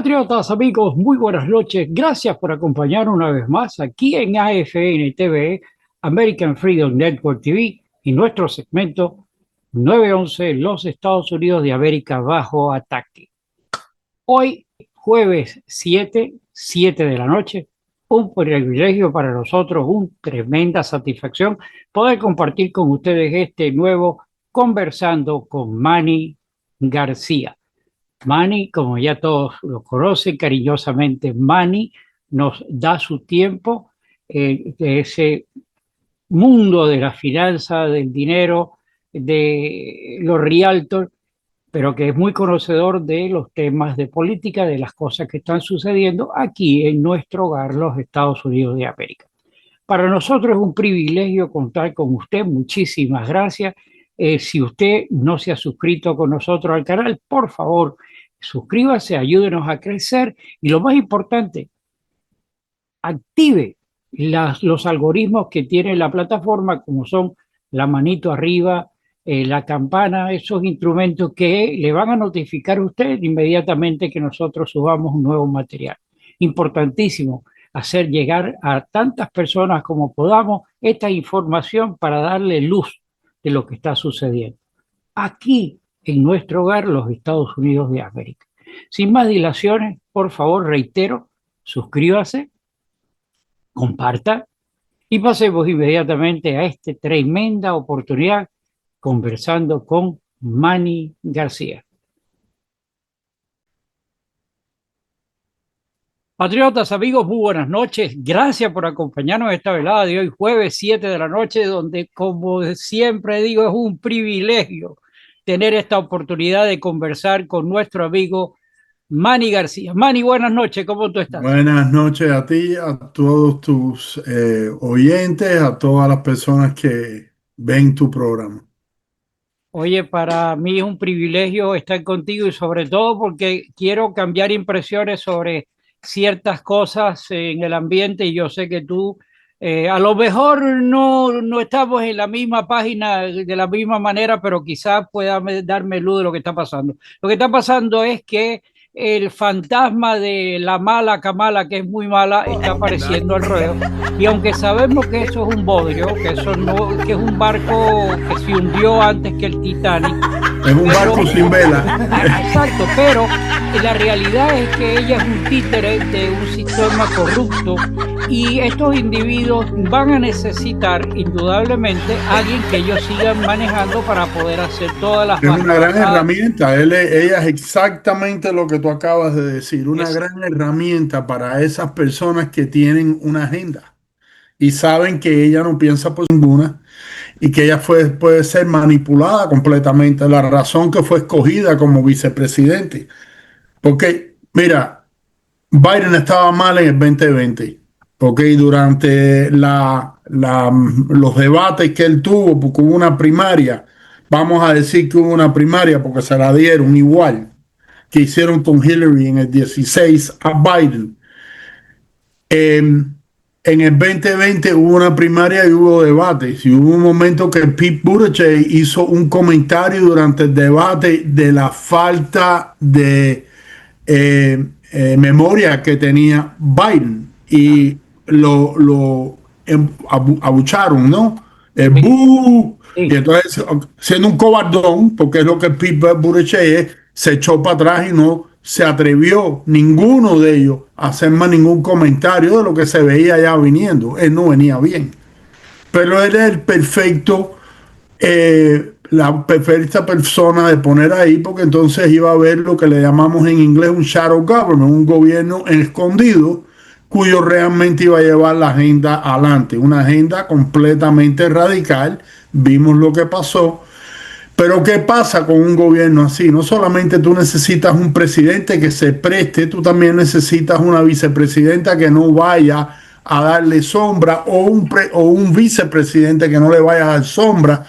Patriotas, amigos, muy buenas noches. Gracias por acompañar una vez más aquí en AFN TV, American Freedom Network TV, y nuestro segmento 911, los Estados Unidos de América bajo ataque. Hoy, jueves 7 de la noche, un privilegio para nosotros, una tremenda satisfacción poder compartir con ustedes este nuevo Conversando con Manny García. Manny, como ya todos lo conocen cariñosamente, Manny nos da su tiempo de ese mundo de la finanza, del dinero, de los realtors, pero que es muy conocedor de los temas de política, de las cosas que están sucediendo aquí en nuestro hogar, los Estados Unidos de América. Para nosotros es un privilegio contar con usted. Muchísimas gracias. Si usted no se ha suscrito con nosotros al canal, por favor, suscríbase, ayúdenos a crecer y lo más importante, active los algoritmos que tiene la plataforma, como son la manito arriba, la campana, esos instrumentos que le van a notificar a usted inmediatamente que nosotros subamos un nuevo material. Importantísimo hacer llegar a tantas personas como podamos esta información para darle luz de lo que está sucediendo aquí en nuestro hogar, los Estados Unidos de América. Sin más dilaciones, por favor, reitero, suscríbase, comparta y pasemos inmediatamente a esta tremenda oportunidad conversando con Manny García. Patriotas, amigos, muy buenas noches. Gracias por acompañarnos en esta velada de hoy, jueves 7 de la noche, donde, como siempre digo, es un privilegio tener esta oportunidad de conversar con nuestro amigo Manny García. Manny, buenas noches, ¿cómo tú estás? Buenas noches a ti, a todos tus oyentes, a todas las personas que ven tu programa. Oye, para mí es un privilegio estar contigo y sobre todo porque quiero cambiar impresiones sobre ciertas cosas en el ambiente y yo sé que tú a lo mejor no estamos en la misma página de la misma manera, pero quizás pueda darme luz de lo que está pasando. Lo que está pasando es que el fantasma de la mala Kamala, que es muy mala, está apareciendo al rodeo. Y aunque sabemos que eso es un bodrio, que eso no, que es un barco que se hundió antes que el Titanic. Es un barco sin vela. Exacto, pero la realidad es que ella es un títere de un sistema corrupto y estos individuos van a necesitar indudablemente a alguien que ellos sigan manejando para poder hacer todas las cosas. Es una gran herramienta. Ella es exactamente lo que tú acabas de decir, una gran herramienta para esas personas que tienen una agenda y saben que ella no piensa por ninguna y que ella puede ser manipulada completamente. La razón que fue escogida como vicepresidente. Porque, mira, Biden estaba mal en el 2020, porque durante los debates que él tuvo, porque hubo una primaria, vamos a decir que hubo una primaria porque se la dieron igual que hicieron con Hillary en el 16 a Biden. En el 2020 hubo una primaria y hubo debates. Y hubo un momento que Pete Buttigieg hizo un comentario durante el debate de la falta de memoria que tenía Biden. Y lo abucharon, ¿no? ¡Bú! Y entonces, siendo un cobardón, porque es lo que Pete Buttigieg es, se echó para atrás y no se atrevió ninguno de ellos a hacer más ningún comentario de lo que se veía ya viniendo. Él no venía bien. Pero él es el perfecto, la perfecta persona de poner ahí, porque entonces iba a haber lo que le llamamos en inglés un shadow government, un gobierno escondido, cuyo realmente iba a llevar la agenda adelante. Una agenda completamente radical. Vimos lo que pasó. Pero ¿qué pasa con un gobierno así? No solamente tú necesitas un presidente que se preste, tú también necesitas una vicepresidenta que no vaya a darle sombra o un vicepresidente que no le vaya a dar sombra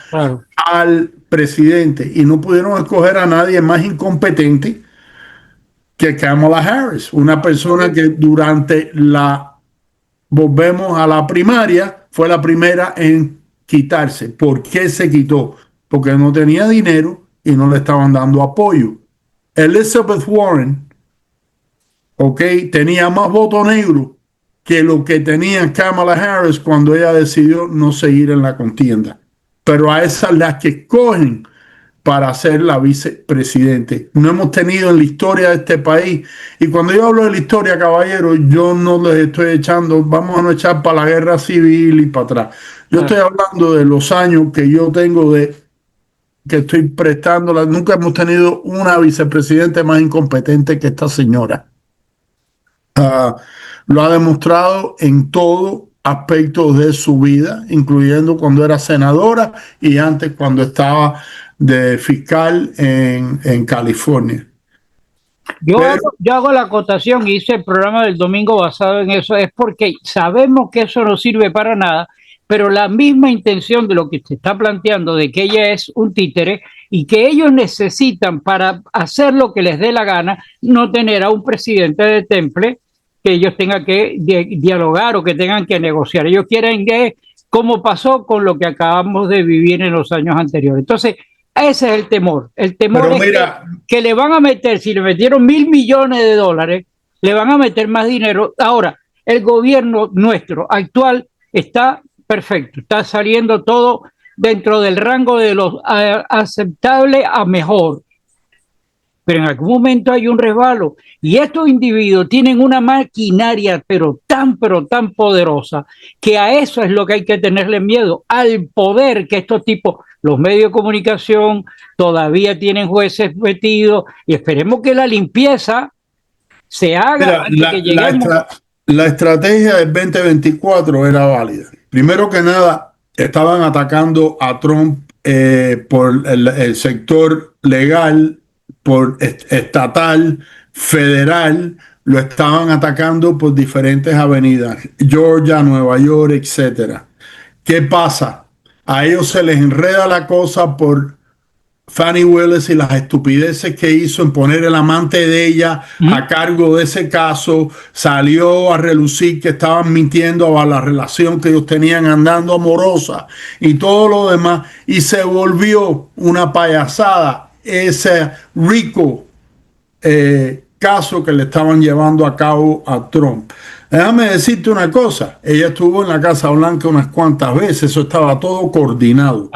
al presidente. Y no pudieron escoger a nadie más incompetente que Kamala Harris, una persona que volvemos a la primaria, fue la primera en quitarse. ¿Por qué se quitó? Porque no tenía dinero y no le estaban dando apoyo. Elizabeth Warren ¿ok? Tenía más voto negro que lo que tenía Kamala Harris cuando ella decidió no seguir en la contienda. Pero a esas las que escogen para ser la vicepresidente. No hemos tenido en la historia de este país. Y cuando yo hablo de la historia, caballero, yo no les estoy echando, vamos a no echar para la guerra civil y para atrás. Yo estoy hablando de los años que yo tengo de que estoy prestándola. Nunca hemos tenido una vicepresidente más incompetente que esta señora. Lo ha demostrado en todo aspectos de su vida, incluyendo cuando era senadora y antes cuando estaba de fiscal en California. Yo hago la acotación, hice el programa del domingo basado en eso, es porque sabemos que eso no sirve para nada, pero la misma intención de lo que se está planteando, de que ella es un títere y que ellos necesitan para hacer lo que les dé la gana, no tener a un presidente de temple que ellos tengan que dialogar o que tengan que negociar. Ellos quieren que, como pasó con lo que acabamos de vivir en los años anteriores. Entonces, ese es el temor. El temor pero es mira, que le van a meter, si le metieron $1.000 millones, le van a meter más dinero. Ahora, el gobierno nuestro actual está perfecto, está saliendo todo dentro del rango de lo aceptable a mejor. Pero en algún momento hay un resbalo y estos individuos tienen una maquinaria pero tan poderosa que a eso es lo que hay que tenerle miedo, al poder que estos tipos, los medios de comunicación todavía tienen jueces metidos y esperemos que la limpieza se haga. Mira, la estrategia del 2024 era válida. Primero que nada, estaban atacando a Trump por el sector legal, por estatal, federal, lo estaban atacando por diferentes avenidas, Georgia, Nueva York, etcétera. ¿Qué pasa? A ellos se les enreda la cosa por Fani Willis y las estupideces que hizo en poner el amante de ella a cargo de ese caso. Salió a relucir que estaban mintiendo a la relación que ellos tenían andando amorosa y todo lo demás, y se volvió una payasada ese rico caso que le estaban llevando a cabo a Trump. Déjame decirte una cosa, ella estuvo en la Casa Blanca unas cuantas veces, eso estaba todo coordinado.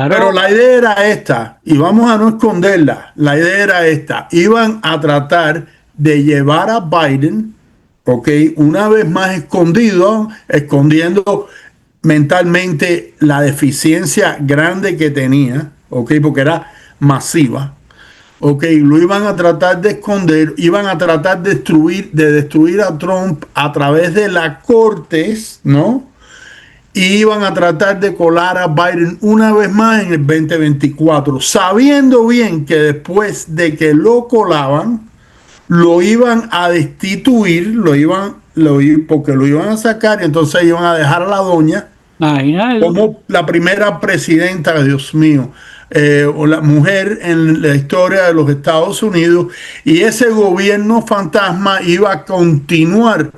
Pero la idea era esta, y vamos a no esconderla, la idea era esta, iban a tratar de llevar a Biden, ok, una vez más escondiendo mentalmente la deficiencia grande que tenía, ok, porque era masiva. Ok, lo iban a tratar de esconder, iban a tratar de destruir a Trump a través de las cortes, ¿no? Y iban a tratar de colar a Biden una vez más en el 2024, sabiendo bien que después de que lo colaban, lo iban a destituir, porque lo iban a sacar y entonces iban a dejar a la doña como la primera presidenta, Dios mío, o la mujer en la historia de los Estados Unidos, y ese gobierno fantasma iba a continuar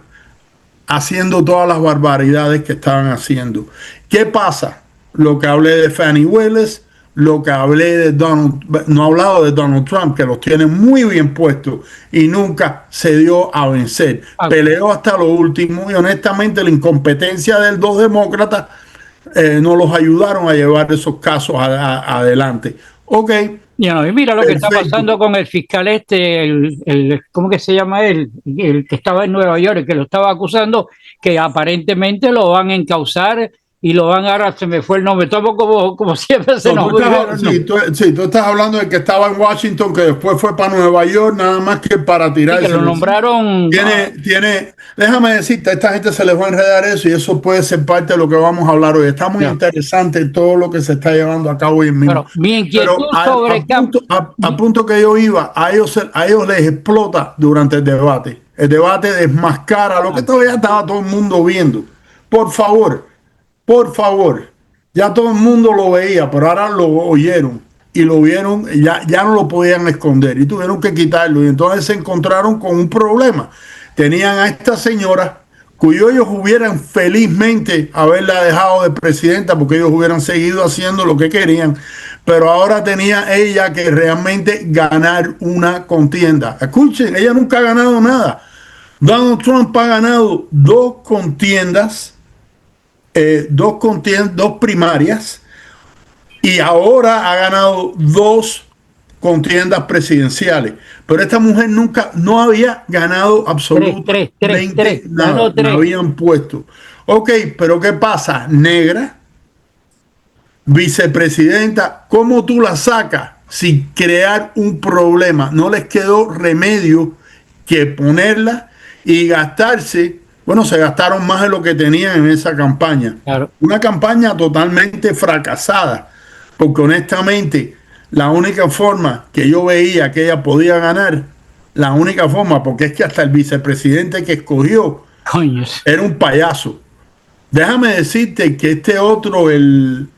haciendo todas las barbaridades que estaban haciendo. ¿Qué pasa? Lo que hablé de Fani Willis, lo que hablé de no he hablado de Donald Trump, que los tiene muy bien puestos y nunca se dio a vencer. Peleó hasta lo último y honestamente la incompetencia de los dos demócratas no los ayudaron a llevar esos casos adelante. Ok. Y mira lo que está pasando con el fiscal ¿cómo que se llama él? El que estaba en Nueva York, el que lo estaba acusando, que aparentemente lo van a encausar y lo van a dar, se me fue el nombre, todo como siempre se nos olvida. Sí, tú estás hablando de que estaba en Washington, que después fue para Nueva York, nada más que para tirarse. Sí, que lo nombraron. Déjame decirte, a esta gente se les va a enredar eso y eso puede ser parte de lo que vamos a hablar hoy. Está muy interesante todo lo que se está llevando a cabo hoy mismo. Pero mi inquietud sobre a punto que yo iba, a ellos les explota durante el debate. El debate desmascara lo que todavía estaba todo el mundo viendo. Por favor, ya todo el mundo lo veía, pero ahora lo oyeron y lo vieron, ya no lo podían esconder y tuvieron que quitarlo. Y entonces se encontraron con un problema. Tenían a esta señora, cuyo ellos hubieran felizmente haberla dejado de presidenta porque ellos hubieran seguido haciendo lo que querían, pero ahora tenía ella que realmente ganar una contienda. Escuchen, ella nunca ha ganado nada. Donald Trump ha ganado dos primarias, y ahora ha ganado dos contiendas presidenciales. Pero esta mujer nunca, no había ganado absolutamente nada. La habían puesto. Ok, pero ¿qué pasa? Negra, vicepresidenta, ¿cómo tú la sacas sin crear un problema? No les quedó remedio que ponerla y gastarse. Bueno, se gastaron más de lo que tenían en esa campaña. Claro. Una campaña totalmente fracasada, porque honestamente la única forma que yo veía que ella podía ganar, la única forma, porque es que hasta el vicepresidente que escogió era un payaso. Déjame decirte que este otro, el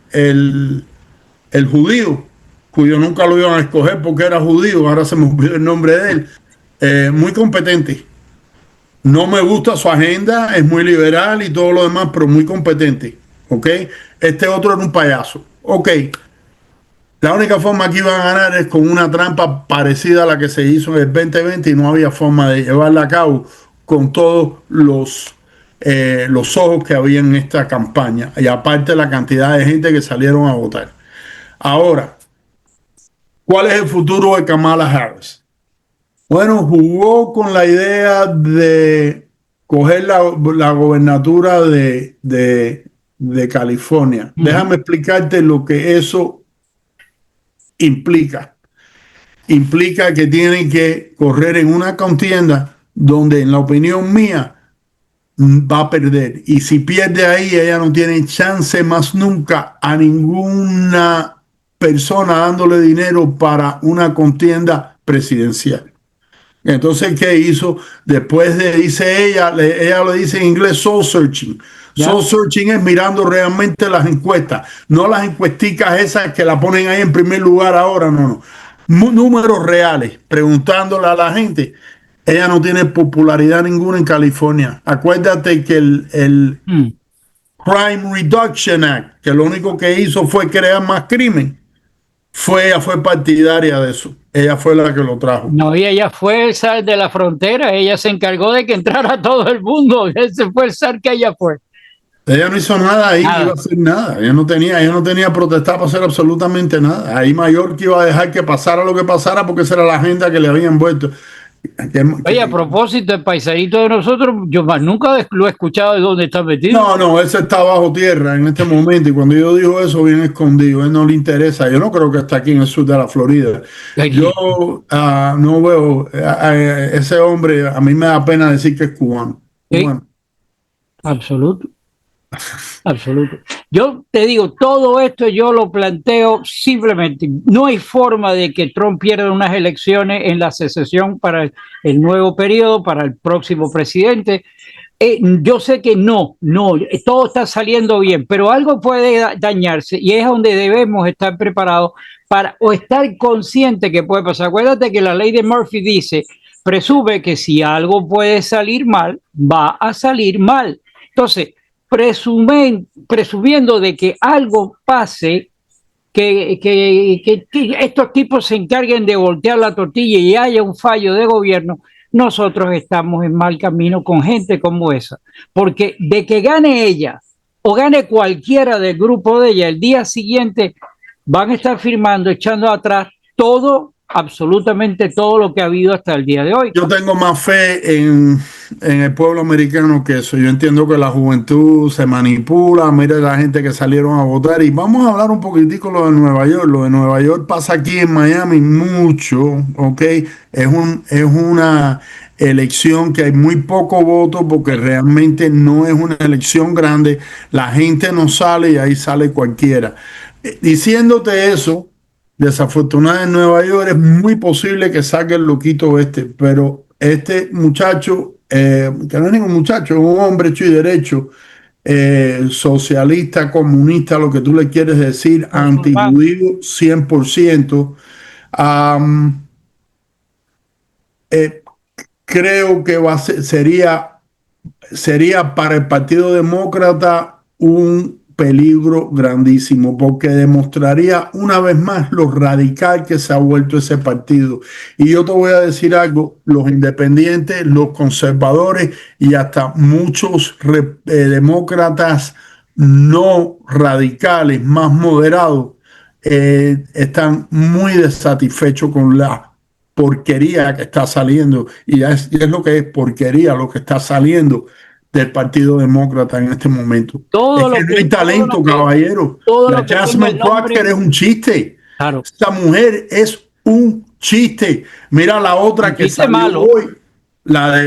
judío, cuyo nunca lo iban a escoger porque era judío, ahora se me olvidó el nombre de él, muy competente. No me gusta su agenda, es muy liberal y todo lo demás, pero muy competente. ¿Ok? Este otro era un payaso. Ok. La única forma que iban a ganar es con una trampa parecida a la que se hizo en el 2020 y no había forma de llevarla a cabo con todos los ojos que había en esta campaña y aparte la cantidad de gente que salieron a votar. Ahora, ¿cuál es el futuro de Kamala Harris? Bueno, jugó con la idea de coger la gobernatura de California. Déjame explicarte lo que eso implica. Implica que tienen que correr en una contienda donde, en la opinión mía, va a perder. Y si pierde ahí, ella no tiene chance más nunca a ninguna persona dándole dinero para una contienda presidencial. Entonces, ¿qué hizo? Después dice ella lo dice en inglés, soul searching. Soul searching es mirando realmente las encuestas, no las encuesticas esas que la ponen ahí en primer lugar ahora, no. Números reales, preguntándole a la gente. Ella no tiene popularidad ninguna en California. Acuérdate que el Crime Reduction Act, que lo único que hizo fue crear más crimen, ella fue partidaria de eso. Ella fue la que lo trajo. No, y ella fue el zar de la frontera. Ella se encargó de que entrara todo el mundo. Ese fue el zar que ella fue. Ella no hizo nada ahí, no iba a hacer nada. Ella no tenía protestar para hacer absolutamente nada. Ahí Mayorkas iba a dejar que pasara lo que pasara porque esa era la agenda que le habían vuelto. Oye, a propósito, el paisadito de nosotros, yo más nunca lo he escuchado de dónde está metido. No, ese está bajo tierra en este momento y cuando yo digo eso, bien escondido, él no le interesa. Yo no creo que está aquí en el sur de la Florida. Yo no veo, ese hombre, a mí me da pena decir que es cubano. ¿Sí? Absoluto. Absoluto. Yo te digo, todo esto yo lo planteo simplemente. No hay forma de que Trump pierda unas elecciones en la secesión para el nuevo periodo, para el próximo presidente. Yo sé que no, todo está saliendo bien, pero algo puede dañarse y es donde debemos estar preparados para o estar conscientes que puede pasar. Acuérdate que la ley de Murphy dice, presume que si algo puede salir mal, va a salir mal. Entonces, presumiendo de que algo pase, que estos tipos se encarguen de voltear la tortilla y haya un fallo de gobierno, nosotros estamos en mal camino con gente como esa. Porque de que gane ella o gane cualquiera del grupo de ella, el día siguiente van a estar firmando, echando atrás todo, absolutamente todo lo que ha habido hasta el día de hoy. Yo tengo más fe en el pueblo americano que eso. Yo entiendo que la juventud se manipula, mira la gente que salieron a votar. Y vamos a hablar un poquitico lo de Nueva York. Lo de Nueva York pasa aquí en Miami mucho, ¿ok? Es una elección que hay muy poco voto porque realmente no es una elección grande. La gente no sale y ahí sale cualquiera. Diciéndote eso, desafortunadamente en Nueva York es muy posible que salga el loquito pero este muchacho, que no es ningún muchacho, es un hombre hecho y derecho, socialista, comunista, lo que tú le quieres decir, antijudío 100%. Creo que sería para el Partido Demócrata un peligro grandísimo porque demostraría una vez más lo radical que se ha vuelto ese partido. Y yo te voy a decir algo, los independientes, los conservadores y hasta muchos demócratas no radicales, más moderados, están muy desatisfechos con la porquería que está saliendo. Y es lo que es porquería lo que está saliendo del Partido Demócrata en este momento. Todo es que lo no hay talento, caballero. Todo La lo que Jasmine Crockett es un chiste. Claro. Esta mujer es un chiste. Mira la otra que salió malo hoy, la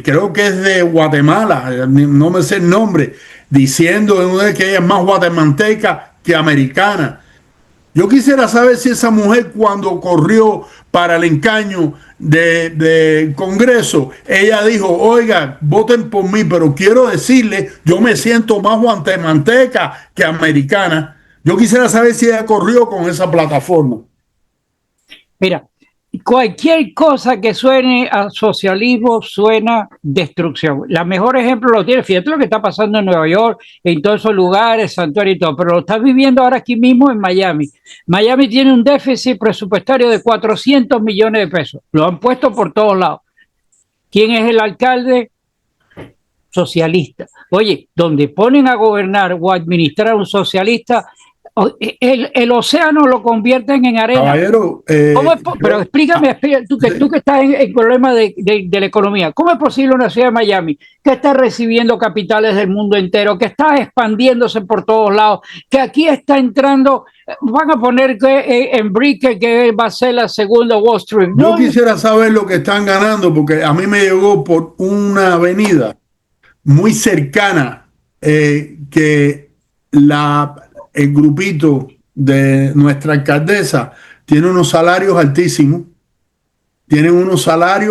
creo que es de Guatemala, no me sé el nombre, diciendo que ella es más guatemalteca que americana. Yo quisiera saber si esa mujer cuando corrió para el encaño de Congreso, ella dijo, oiga, voten por mí, pero quiero decirle, yo me siento más guatemalteca que americana. Yo quisiera saber si ella corrió con esa plataforma. Mira, cualquier cosa que suene a socialismo suena destrucción. El mejor ejemplo lo tiene, fíjate lo que está pasando en Nueva York, en todos esos lugares, santuario y todo, pero lo estás viviendo ahora aquí mismo en Miami. Miami tiene un déficit presupuestario de 400 millones de pesos. Lo han puesto por todos lados. ¿Quién es el alcalde? Socialista. Oye, donde ponen a gobernar o a administrar a un socialista, el océano lo convierten en arena. Caballero, pero explícame, tú que estás en problemas de la economía, ¿cómo es posible una ciudad de Miami que está recibiendo capitales del mundo entero, que está expandiéndose por todos lados, que aquí está entrando, van a poner que en Brickell que va a ser la segunda Wall Street? Yo quisiera saber lo que están ganando, porque a mí me llegó por una avenida muy cercana que el grupito de nuestra alcaldesa tiene unos salarios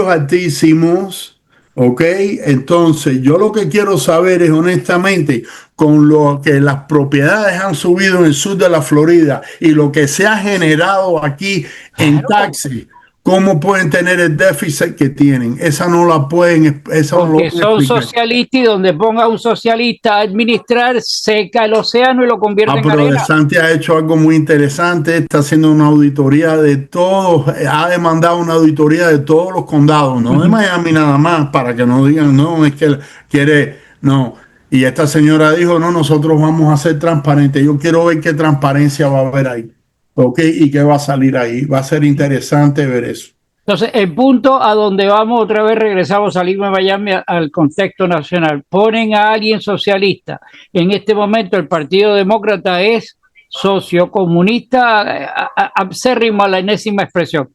altísimos, ¿ok? Entonces, yo lo que quiero saber es, honestamente, con lo que las propiedades han subido en el sur de la Florida y lo que se ha generado aquí en taxis, ¿cómo pueden tener el déficit que tienen? Esa no la pueden, esa no lo pueden son socialistas, y donde ponga un socialista a administrar, seca el océano y lo convierte en arena. Pero De Santi ha hecho algo muy interesante, está haciendo una auditoría de todos, ha demandado una auditoría de todos los condados, no de Miami nada más, para que no digan, no, es que él quiere, no. Y esta señora dijo, no, nosotros vamos a ser transparentes. Yo quiero ver qué transparencia va a haber ahí. ¿Ok? ¿Y qué va a salir ahí? Va a ser interesante ver eso. Entonces, el punto a donde vamos otra vez, regresamos, salimos de Miami al contexto nacional. Ponen a alguien socialista. En este momento el Partido Demócrata es sociocomunista, acérrimo a la enésima expresión.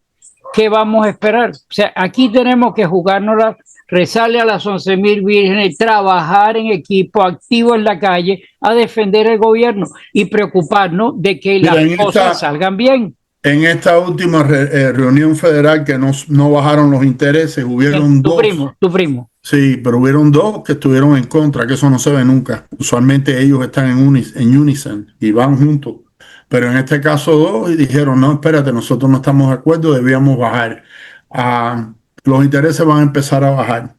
¿Qué vamos a esperar? O sea, aquí tenemos que jugárnosla, rezarle a las 11,000 vírgenes, trabajar en equipo, activo en la calle, a defender el gobierno y preocuparnos de que las cosas salgan bien. En esta última reunión federal que no bajaron los intereses, hubieron dos. Tu primo. Sí, pero hubieron dos que estuvieron en contra, que eso no se ve nunca. Usualmente ellos están en unison y van juntos. Pero en este caso dos y dijeron, no, espérate, nosotros no estamos de acuerdo, debíamos bajar. Los intereses van a empezar a bajar.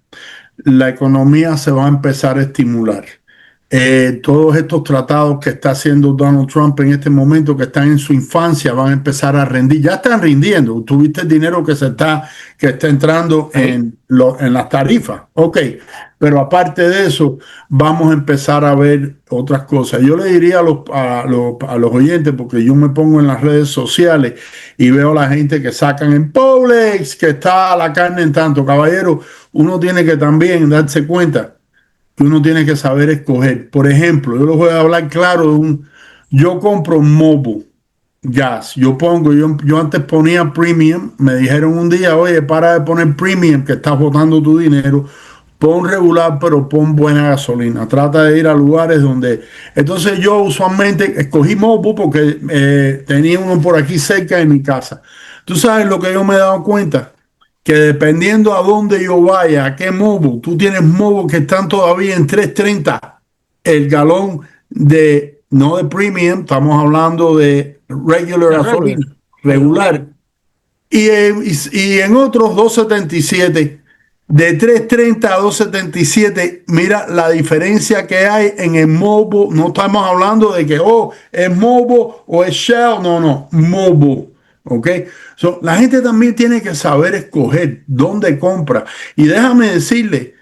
La economía se va a empezar a estimular. Todos estos tratados que está haciendo Donald Trump en este momento, que están en su infancia, van a empezar a rendir. Ya están rindiendo. Tuviste el dinero que está entrando en las tarifas. Ok, pero aparte de eso, vamos a empezar a ver otras cosas. Yo le diría a los oyentes, porque yo me pongo en las redes sociales y veo a la gente que sacan en Publix, que está la carne en tanto. Caballero, uno tiene que también darse cuenta que uno tiene que saber escoger. Por ejemplo, yo les voy a hablar claro yo compro Mobil Gas. Yo antes ponía Premium, me dijeron un día, oye, para de poner Premium, que estás botando tu dinero, pon regular, pero pon buena gasolina. Trata de ir a lugares donde... Entonces yo usualmente escogí Mobil porque tenía uno por aquí cerca de mi casa. ¿Tú sabes lo que yo me he dado cuenta? Que dependiendo a dónde yo vaya, a qué Mobil, tú tienes Mobil que están todavía en $3.30 el galón no de premium, estamos hablando de regular. Y en otros $2.77 De 330 a 277, mira la diferencia que hay en el Mobil. No estamos hablando de que, es Mobil o es Shell. No, no, Mobil. ¿Ok? La gente también tiene que saber escoger dónde compra. Y déjame decirle,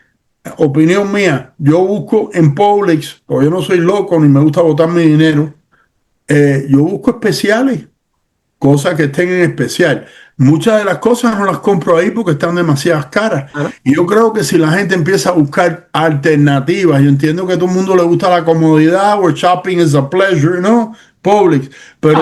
opinión mía, yo busco en Publix, porque yo no soy loco ni me gusta botar mi dinero. Yo busco especiales, cosas que estén en especial. Muchas de las cosas no las compro ahí porque están demasiadas caras. Y yo creo que si la gente empieza a buscar alternativas, yo entiendo que a todo el mundo le gusta la comodidad, where shopping is a pleasure, ¿no? Publix. Pero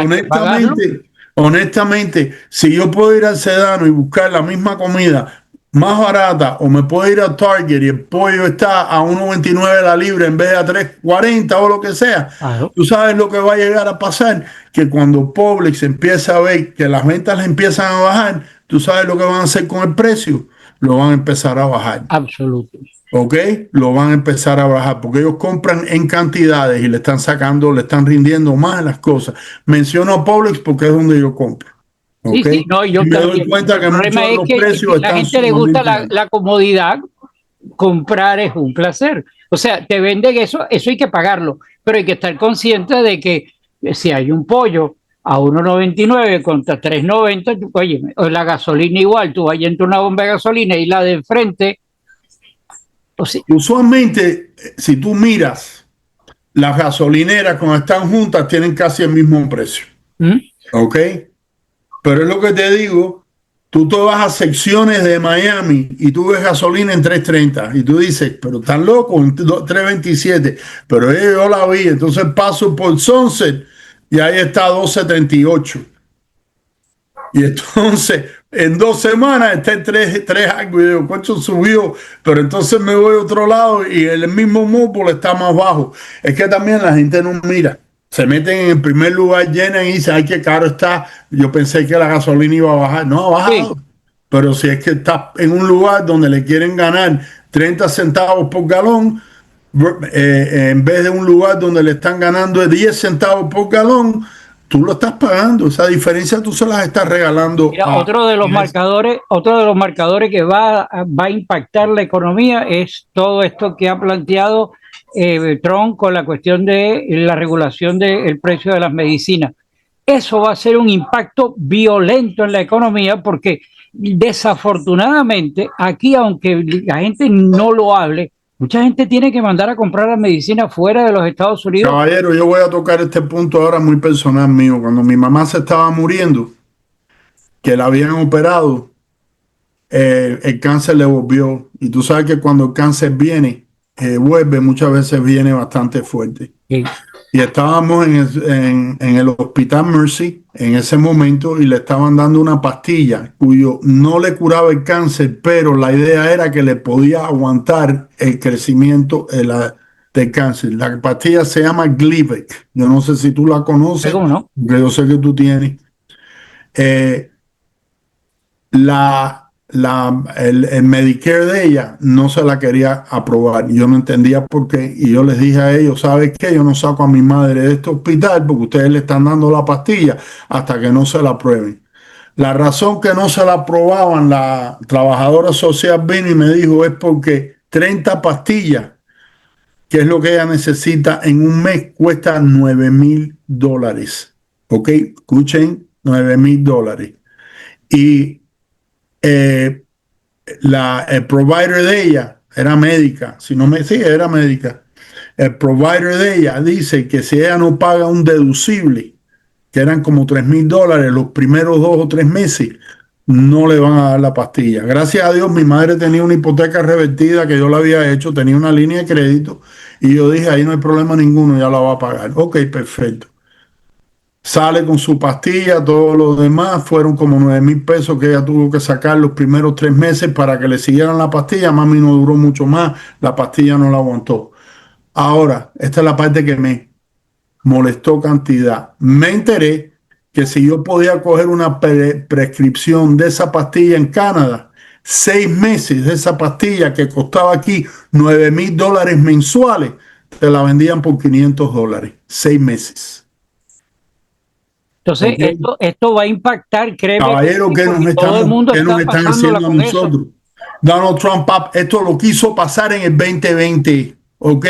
honestamente, si yo puedo ir al Sedano y buscar la misma comida más barata, o me puedo ir a Target y el pollo está a 1.29 la libra en vez de a 3.40 o lo que sea, tú sabes lo que va a llegar a pasar, que cuando Publix empieza a ver que las ventas le empiezan a bajar, tú sabes lo que van a hacer con el precio, lo van a empezar a bajar. Absolutamente. ¿Ok? Lo van a empezar a bajar porque ellos compran en cantidades y le están sacando, le están rindiendo más las cosas. Menciono Publix porque es donde yo compro. Sí, ¿Okay? sí, no, yo me doy cuenta que muchos de los precios la gente le gusta la comodidad, comprar es un placer. O sea, te venden eso hay que pagarlo, pero hay que estar consciente de que si hay un pollo a 1.99 contra 3.90, oye, o la gasolina igual, tú vas entre una bomba de gasolina y la de enfrente. O sea, usualmente, si tú miras, las gasolineras cuando están juntas tienen casi el mismo precio. ¿Ok? Pero es lo que te digo, tú te vas a secciones de Miami y tú ves gasolina en 3.30 y tú dices, pero están locos, en 3.27, pero yo la vi, entonces paso por Sunset y ahí está 2.78. Y entonces en 2 semanas está en 3 algo y digo, cocho, subió, pero entonces me voy a otro lado y el mismo Mobil está más bajo. Es que también la gente no mira. Se meten en el primer lugar, llenan y dicen, ay, qué caro está. Yo pensé que la gasolina iba a bajar. No ha bajado. Sí. Pero si es que está en un lugar donde le quieren ganar 30 centavos por galón, en vez de un lugar donde le están ganando 10 centavos por galón, tú lo estás pagando. Esa diferencia tú se las estás regalando. Mira, otro de los marcadores que va a impactar la economía es todo esto que ha planteado Trump con la cuestión de la regulación del precio de las medicinas. Eso va a ser un impacto violento en la economía porque desafortunadamente aquí, aunque la gente no lo hable, mucha gente tiene que mandar a comprar la medicina fuera de los Estados Unidos. Caballero, yo voy a tocar este punto ahora muy personal mío. Cuando mi mamá se estaba muriendo, que la habían operado, el cáncer le volvió. Y tú sabes que cuando el cáncer viene, vuelve, muchas veces viene bastante fuerte. Sí. Y estábamos en el hospital Mercy en ese momento y le estaban dando una pastilla cuyo no le curaba el cáncer, pero la idea era que le podía aguantar el crecimiento del cáncer. La pastilla se llama Glivec. Yo no sé si tú la conoces, ¿cómo no? Porque yo sé que tú tienes. El Medicare de ella no se la quería aprobar. Yo no entendía por qué. Y yo les dije a ellos, ¿sabes qué? Yo no saco a mi madre de este hospital porque ustedes le están dando la pastilla hasta que no se la aprueben. La razón que no se la aprobaban, la trabajadora social vino y me dijo, es porque 30 pastillas, que es lo que ella necesita en un mes, cuesta $9,000. ¿Ok? Escuchen, $9,000. Y el provider de ella era médica, era médica. El provider de ella dice que si ella no paga un deducible, que eran como $3,000 los primeros 2 o 3 meses, no le van a dar la pastilla. Gracias a Dios, mi madre tenía una hipoteca revertida que yo la había hecho, tenía una línea de crédito y yo dije, ahí no hay problema ninguno, ya la va a pagar. Ok, perfecto. Sale con su pastilla, todo lo demás, fueron como $9,000 que ella tuvo que sacar los primeros 3 meses para que le siguieran la pastilla. Mami no duró mucho más, la pastilla no la aguantó. Ahora, esta es la parte que me molestó cantidad. Me enteré que si yo podía coger una prescripción de esa pastilla en Canadá, 6 meses de esa pastilla que costaba aquí $9,000 mensuales, te la vendían por $500, 6 meses. Entonces, esto va a impactar, créeme. Caballero, ¿qué nos están haciendo a nosotros? Donald Trump, esto lo quiso pasar en el 2020, ¿ok?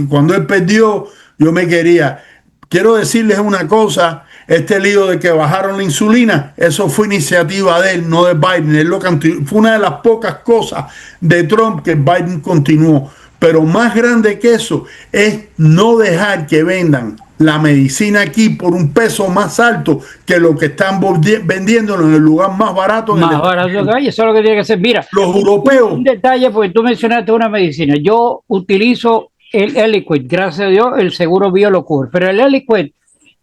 Cuando él perdió, yo me quería. Quiero decirles una cosa, este lío de que bajaron la insulina, eso fue iniciativa de él, no de Biden. Fue una de las pocas cosas de Trump que Biden continuó. Pero más grande que eso es no dejar que vendan la medicina aquí por un peso más alto que lo que están vendiéndolo en el lugar más barato. Más barato que hay, eso es lo que tiene que ser. Mira, los europeos. Un detalle, porque tú mencionaste una medicina. Yo utilizo el Eliquid, gracias a Dios, el seguro bio lo cubre. Pero el Eliquid,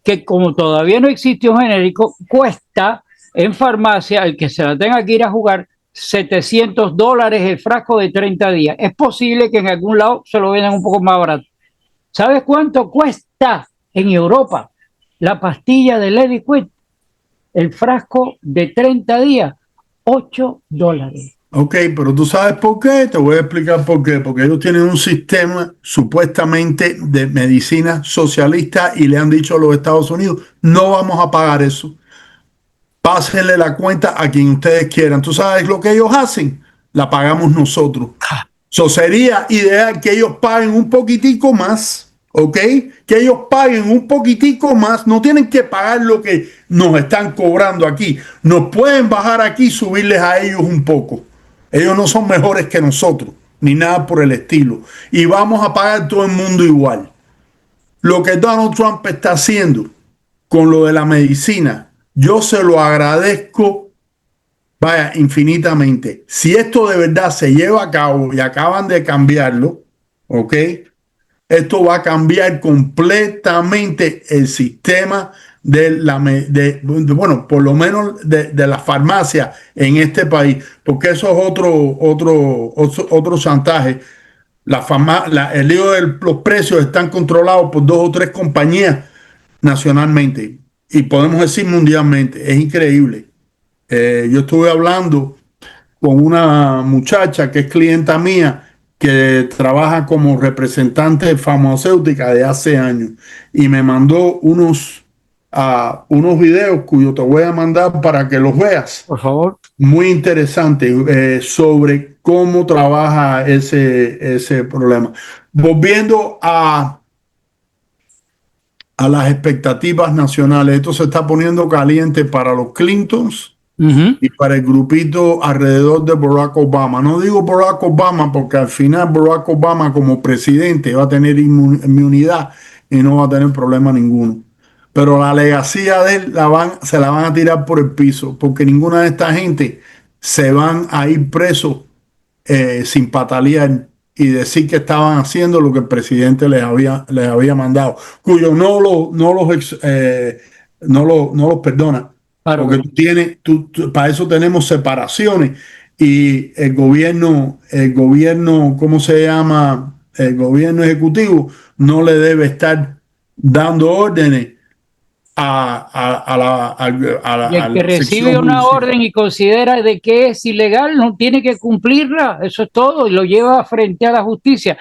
que como todavía no existe un genérico, cuesta en farmacia, el que se la tenga que ir a jugar, $700 el frasco de 30 días. Es posible que en algún lado se lo vendan un poco más barato. ¿Sabes cuánto cuesta en Europa la pastilla del Eliquid? El frasco de 30 días, $8. Ok, pero tú sabes por qué, te voy a explicar por qué. Porque ellos tienen un sistema supuestamente de medicina socialista y le han dicho a los Estados Unidos, no vamos a pagar eso. Pásenle la cuenta a quien ustedes quieran. ¿Tú sabes lo que ellos hacen? La pagamos nosotros. So, sería ideal que ellos paguen un poquitico más, ¿ok? Que ellos paguen un poquitico más. No tienen que pagar lo que nos están cobrando aquí. Nos pueden bajar aquí y subirles a ellos un poco. Ellos no son mejores que nosotros, ni nada por el estilo. Y vamos a pagar todo el mundo igual. Lo que Donald Trump está haciendo con lo de la medicina, yo se lo agradezco, vaya, infinitamente. Si esto de verdad se lleva a cabo y acaban de cambiarlo, ¿ok? Esto va a cambiar completamente el sistema bueno, por lo menos de la farmacia en este país, porque eso es otro chantaje. El lío de los precios están controlados por 2 o 3 compañías nacionalmente y podemos decir mundialmente. Es increíble. Yo estuve hablando con una muchacha que es clienta mía que trabaja como representante farmacéutica de hace años y me mandó unos videos cuyos te voy a mandar para que los veas. Por favor. Muy interesante sobre cómo trabaja ese problema. Volviendo a las expectativas nacionales, esto se está poniendo caliente para los Clintons y para el grupito alrededor de Barack Obama. No digo Barack Obama porque al final Barack Obama como presidente va a tener inmunidad y no va a tener problema ninguno. Pero la legacía de él se la van a tirar por el piso porque ninguna de esta gente se van a ir presos sin patalear y decir que estaban haciendo lo que el presidente les había mandado, cuyo no los perdona. Claro. Porque para eso tenemos separaciones y el gobierno, ¿cómo se llama? El gobierno ejecutivo no le debe estar dando órdenes y el que recibe una orden y considera de que es ilegal no tiene que cumplirla, eso es todo, y lo lleva frente a la justicia.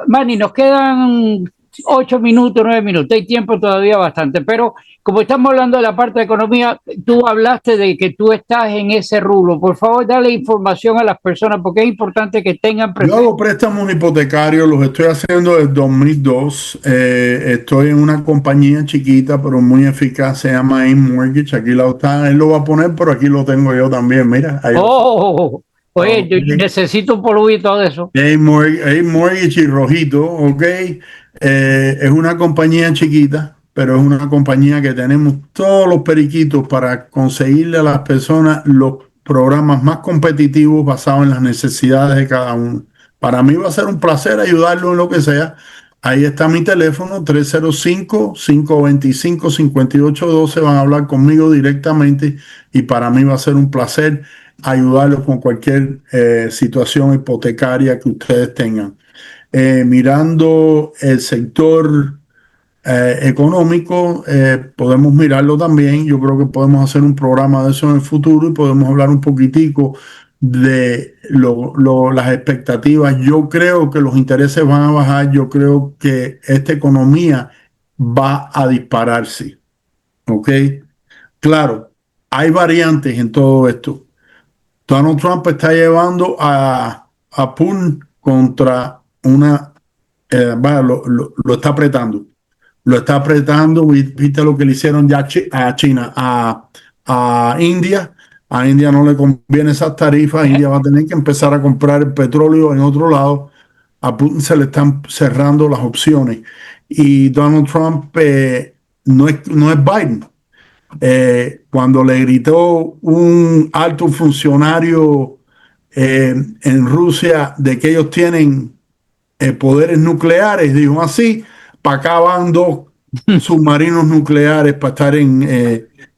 Manny, nos quedan 8 minutos, 9 minutos, hay tiempo todavía bastante, pero como estamos hablando de la parte de economía, tú hablaste de que tú estás en ese rubro. Por favor, dale información a las personas porque es importante que tengan presente. Yo hago préstamos hipotecarios, los estoy haciendo desde 2002. Estoy en una compañía chiquita pero muy eficaz, se llama A-Mortgage. Aquí él lo va a poner, pero aquí lo tengo yo también. Mira. Oye, yo necesito un polvito de eso. A-Mortgage y rojito, ok. Es una compañía chiquita, pero es una compañía que tenemos todos los periquitos para conseguirle a las personas los programas más competitivos basados en las necesidades de cada uno. Para mí va a ser un placer ayudarlo en lo que sea. Ahí está mi teléfono, 305-525-5812. Van a hablar conmigo directamente y para mí va a ser un placer ayudarlos con cualquier situación hipotecaria que ustedes tengan. Mirando el sector económico, podemos mirarlo también. Yo creo que podemos hacer un programa de eso en el futuro y podemos hablar un poquitico de las expectativas. Yo creo que los intereses van a bajar. Yo creo que esta economía va a dispararse. ¿Ok? Claro, hay variantes en todo esto. Donald Trump está llevando a Putin contra una... lo está apretando. Lo está apretando. Viste lo que le hicieron ya a China, a India. A India no le conviene esas tarifas. India va a tener que empezar a comprar el petróleo en otro lado. A Putin se le están cerrando las opciones. Y Donald Trump no es Biden. Cuando le gritó un alto funcionario en Rusia de que ellos tienen poderes nucleares, dijo así, para acá van 2 submarinos nucleares para estar en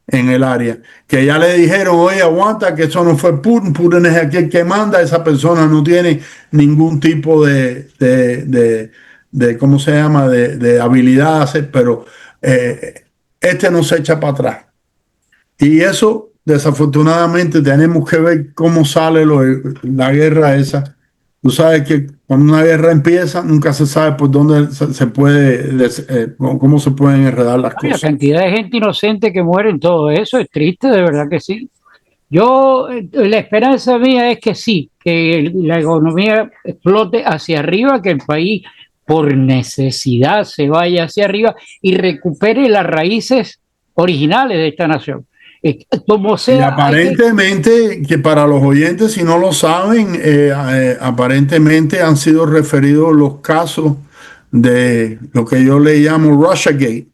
el área. Que ya le dijeron, oye, aguanta, que eso no fue Putin, Putin es aquel que manda, esa persona no tiene ningún tipo de ¿cómo se llama?, de habilidad, pero este no se echa para atrás. Y eso, desafortunadamente, tenemos que ver cómo sale la guerra esa. Tú sabes que cuando una guerra empieza, nunca se sabe por dónde se puede, cómo se pueden enredar las cosas. La cantidad de gente inocente que muere en todo eso es triste, de verdad que sí. Yo, la esperanza mía es que sí, que la economía explote hacia arriba, que el país por necesidad se vaya hacia arriba y recupere las raíces originales de esta nación. Como sea, y aparentemente, que para los oyentes, si no lo saben, aparentemente han sido referidos los casos de lo que yo le llamo Russiagate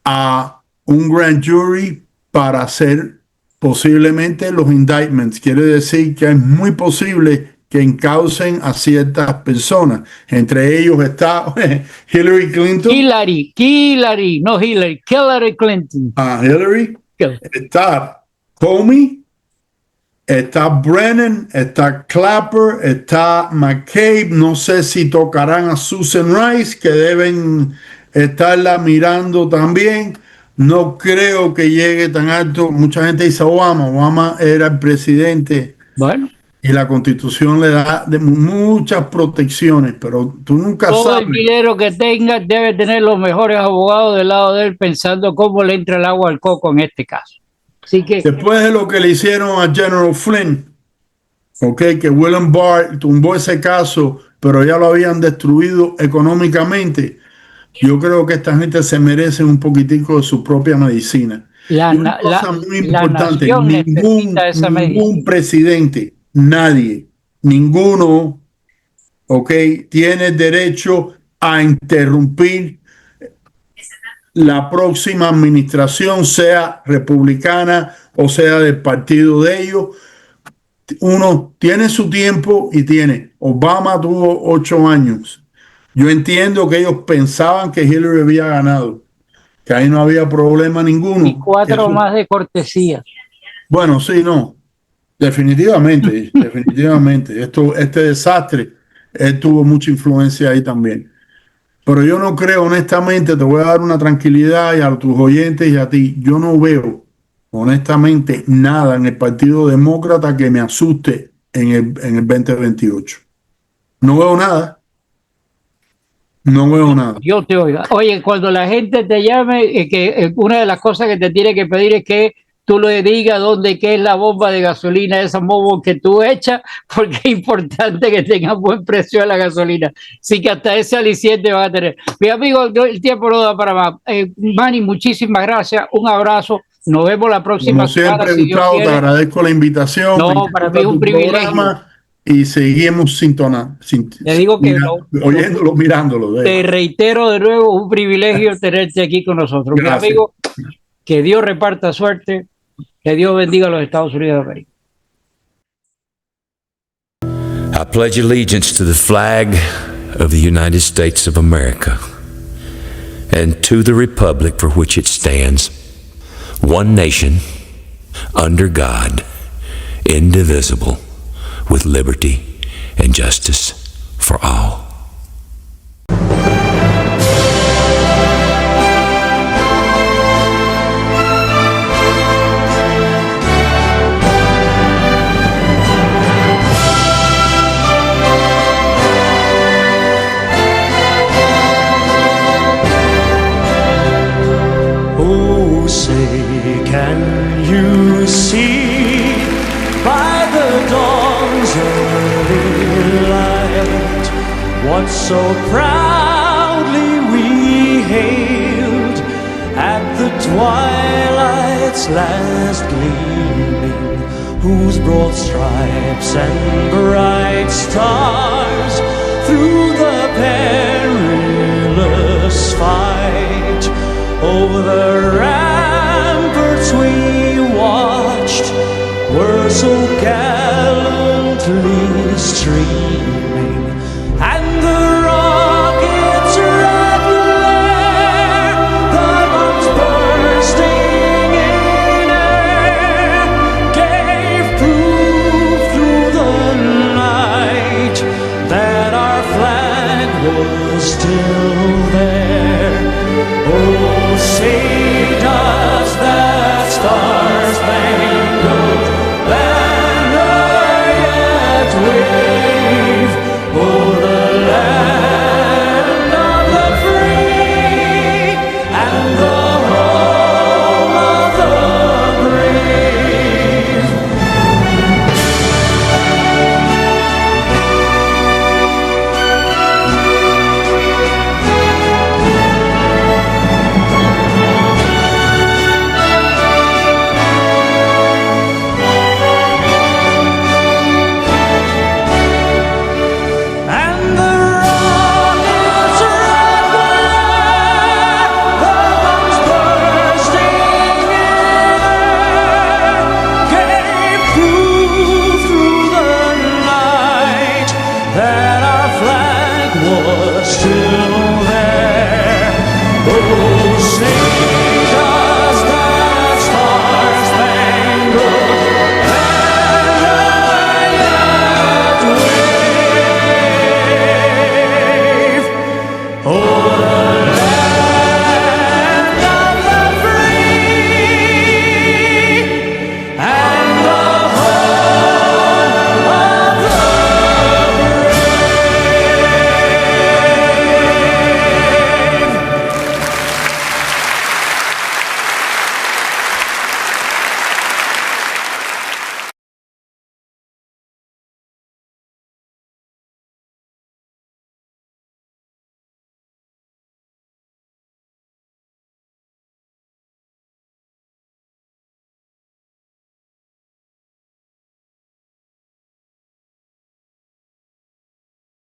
a un grand jury para hacer posiblemente los indictments. Quiere decir que es muy posible que encaucen a ciertas personas. Entre ellos está Hillary Clinton. Hillary Clinton. Hillary. Está Comey, está Brennan, está Clapper, está McCabe. No sé si tocarán a Susan Rice, que deben estarla mirando también. No creo que llegue tan alto. Mucha gente dice Obama era el presidente. Bueno. Y la Constitución le da muchas protecciones, pero tú nunca sabes. Todo el dinero que tenga debe tener los mejores abogados del lado de él pensando cómo le entra el agua al coco en este caso. Así que, después de lo que le hicieron a General Flynn, que William Barr tumbó ese caso, pero ya lo habían destruido económicamente, yo creo que esta gente se merece un poquitico de su propia medicina. Una cosa muy importante, ningún presidente, nadie, ninguno, tiene derecho a interrumpir la próxima administración, sea republicana o sea del partido de ellos. Uno tiene su tiempo y tiene. Obama tuvo 8 años. Yo entiendo que ellos pensaban que Hillary había ganado, que ahí no había problema ninguno. Y 4 más de cortesía. Bueno, sí, no. Definitivamente, definitivamente. Este desastre, él tuvo mucha influencia ahí también. Pero yo no creo, honestamente, te voy a dar una tranquilidad y a tus oyentes y a ti, yo no veo, honestamente, nada en el Partido Demócrata que me asuste en el 2028. No veo nada. No veo nada. Yo te oiga. Oye, cuando la gente te llame, una de las cosas que te tiene que pedir es que tú le digas dónde es la bomba de gasolina, esa bomba que tú echas, porque es importante que tenga buen precio de la gasolina. Así que hasta ese aliciente va a tener. Mi amigo, el tiempo no da para más. Manny, muchísimas gracias. Un abrazo. Nos vemos la próxima semana. Como siempre, Gustavo, te agradezco la invitación. No, para mí es un privilegio. Y seguimos sintonando. Te digo que oyéndolo, mirándolo. Te reitero de nuevo, un privilegio tenerte aquí con nosotros. Gracias. Mi amigo, que Dios reparta suerte, que Dios bendiga a los Estados Unidos de América. I pledge allegiance to the flag of the United States of America and to the republic for which it stands, one nation, under God, indivisible, with liberty and justice for all. Oh, say, can you see what so proudly we hailed at the twilight's last gleaming, whose broad stripes and bright stars through the perilous fight over the ramparts we watched were so gallantly streaming, and the rockets' red glare, the bombs bursting in air, gave proof through the night that our flag was still there. Oh, say does that star-spangled banner yet wave o'er the land of the free and the home of the brave? And the rockets' red glare, the bombs bursting in air, gave proof through the night that our flag was still